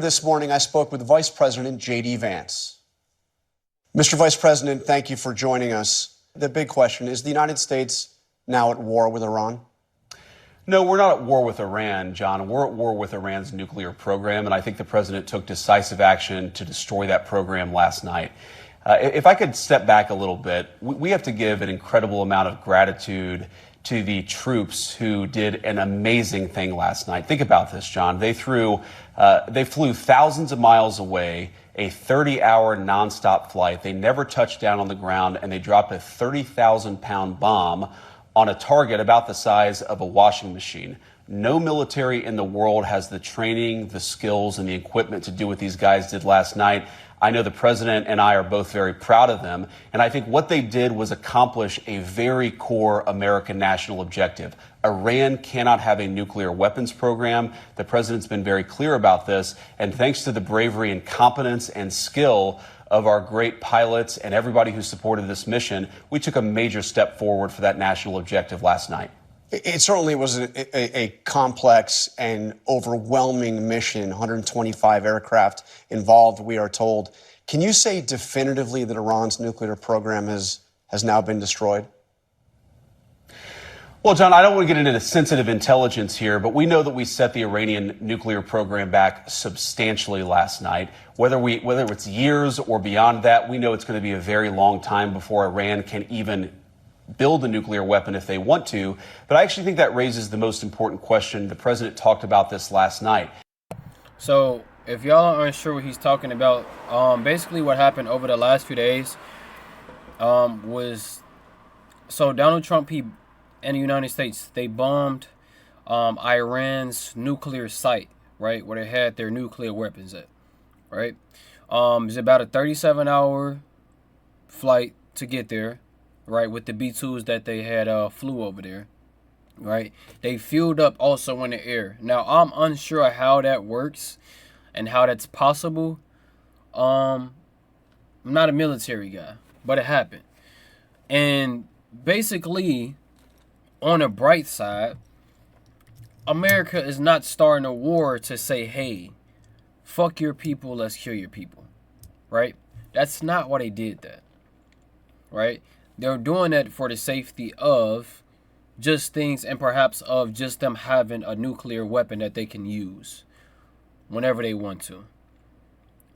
This morning, I spoke with Vice President J.D. Vance. Mr. Vice President, thank you for joining us. The big question, is the United States now at war with Iran? No, we're not at war with Iran, John. We're at war with Iran's nuclear program, and I think the president took decisive action to destroy that program last night. If I could step back a little bit, we have to give an incredible amount of gratitude to the troops who did an amazing thing last night. Think about this, John. They flew thousands of miles away, a 30-hour nonstop flight. They never touched down on the ground, and they dropped a 30,000-pound bomb on a target about the size of a washing machine. No military in the world has the training, the skills, and the equipment to do what these guys did last night. I know the president and I are both very proud of them, and I think what they did was accomplish a very core American national objective. Iran cannot have a nuclear weapons program. The president's been very clear about this, and thanks to the bravery and competence and skill of our great pilots and everybody who supported this mission, we took a major step forward for that national objective last night. It certainly was a complex and overwhelming mission, 125 aircraft involved, we are told. Can you say definitively that Iran's nuclear program has now been destroyed? Well, John, I don't want to get into the sensitive intelligence here, but we know that we set the Iranian nuclear program back substantially last night. Whether it's years or beyond that, we know it's going to be a very long time before Iran can even build a nuclear weapon if they want to. But I actually think that raises the most important question. The president talked about this last night. So if y'all aren't sure what he's talking about, basically what happened over the last few days was, so Donald Trump, and the United States, they bombed Iran's nuclear site, right, where they had their nuclear weapons at, right? It's about a 37-hour flight to get there, right, with the B-2s that they had flew over there, right? They fueled up also in the air. Now, I'm unsure how that works and how that's possible. I'm not a military guy, but it happened. And basically, on a bright side, America is not starting a war to say, hey, fuck your people, let's kill your people, right? That's not why they did that, right? They're doing that for the safety of just things, and perhaps of just them having a nuclear weapon that they can use whenever they want to.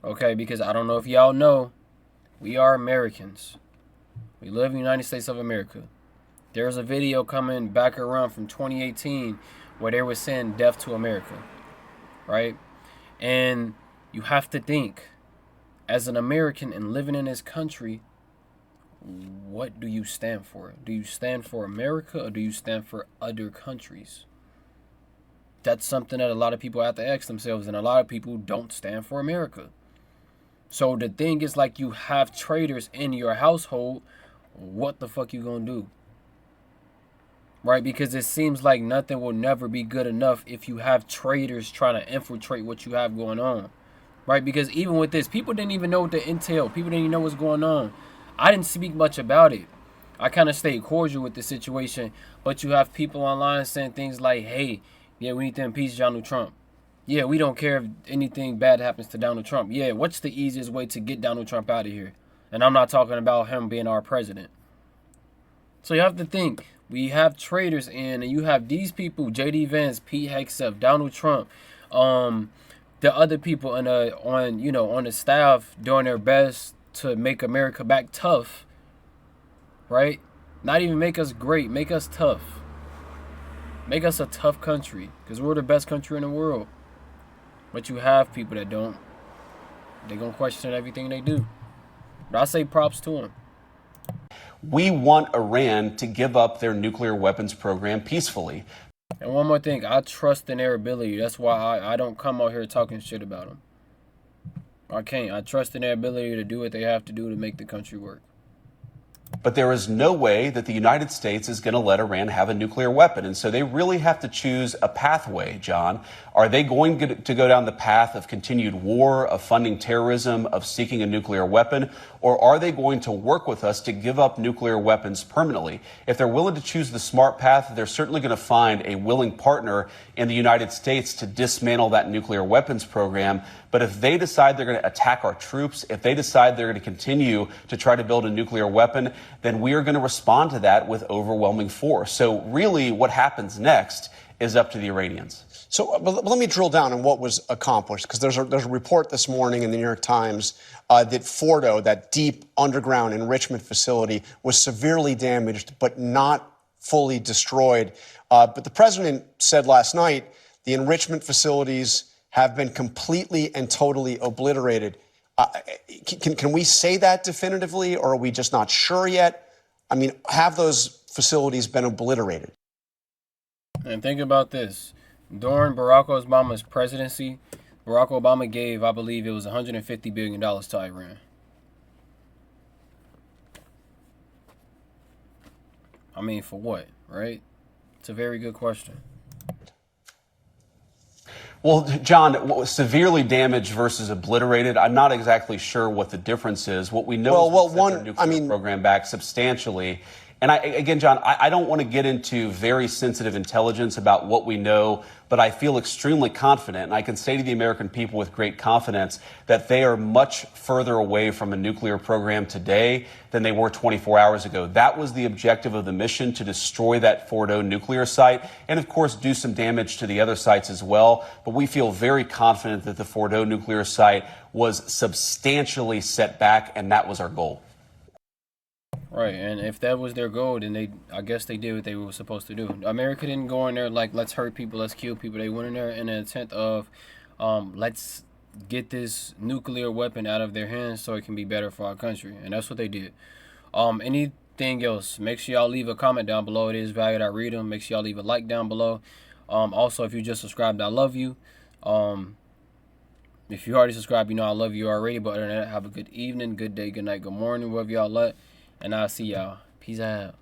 Okay, because I don't know if y'all know, we are Americans. We live in the United States of America. There's a video coming back around from 2018 where they were saying death to America, right? And you have to think, as an American and living in this country, what do you stand for? Do you stand for America or do you stand for other countries? That's something that a lot of people have to ask themselves, and a lot of people don't stand for America. So the thing is, like, you have traitors in your household, what the fuck you gonna do? Right? Because it seems like nothing will never be good enough if you have traitors trying to infiltrate what you have going on. Right? Because even with this, people didn't even know what the intel, people didn't even know what's going on. I didn't speak much about it. I kind of stayed cordial with the situation. But you have people online saying things like, hey, yeah, we need to impeach Donald Trump. Yeah, we don't care if anything bad happens to Donald Trump. Yeah, what's the easiest way to get Donald Trump out of here? And I'm not talking about him being our president. So you have to think, we have traitors in, and you have these people, J.D. Vance, Pete Hegseth, Donald Trump, the other people on the staff doing their best to make America back tough, right? Not even make us great, make us tough. Make us a tough country, because we're the best country in the world. But you have people that don't. They're going to question everything they do. But I say props to them. We want Iran to give up their nuclear weapons program peacefully. And one more thing, I trust in their ability. That's why I don't come out here talking shit about them. I can't. I trust in their ability to do what they have to do to make the country work. But there is no way that the United States is going to let Iran have a nuclear weapon. And so they really have to choose a pathway, John. Are they going to go down the path of continued war, of funding terrorism, of seeking a nuclear weapon? Or are they going to work with us to give up nuclear weapons permanently? If they're willing to choose the smart path, they're certainly going to find a willing partner in the United States to dismantle that nuclear weapons program. But if they decide they're going to attack our troops, if they decide they're going to continue to try to build a nuclear weapon, then we are going to respond to that with overwhelming force. So really what happens next is up to the Iranians. So but let me drill down on what was accomplished, because there's a report this morning in the New York Times that Fordo, that deep underground enrichment facility, was severely damaged but not fully destroyed. But the president said last night the enrichment facilities have been completely and totally obliterated. Can we say that definitively, or are we just not sure yet? I mean, have those facilities been obliterated? And think about this. During Barack Obama's presidency, Barack Obama gave, I believe it was $150 billion to Iran. I mean, for what, right? It's a very good question. Well, John, severely damaged versus obliterated, I'm not exactly sure what the difference is. What we know is that their nuclear program back substantially. And again, John, I don't want to get into very sensitive intelligence about what we know, but I feel extremely confident, and I can say to the American people with great confidence that they are much further away from a nuclear program today than they were 24 hours ago. That was the objective of the mission, to destroy that Fordo nuclear site and, of course, do some damage to the other sites as well. But we feel very confident that the Fordo nuclear site was substantially set back, and that was our goal. Right, and if that was their goal, then I guess they did what they were supposed to do. America didn't go in there like, let's hurt people, let's kill people. They went in there in an intent of, let's get this nuclear weapon out of their hands so it can be better for our country, and that's what they did. Anything else, make sure y'all leave a comment down below. It is valued, I read them. Make sure y'all leave a like down below. Also, if you just subscribed, I love you. If you already subscribed, you know I love you already. But other than that, have a good evening, good day, good night, good morning, wherever y'all at. And I'll see y'all. Peace out.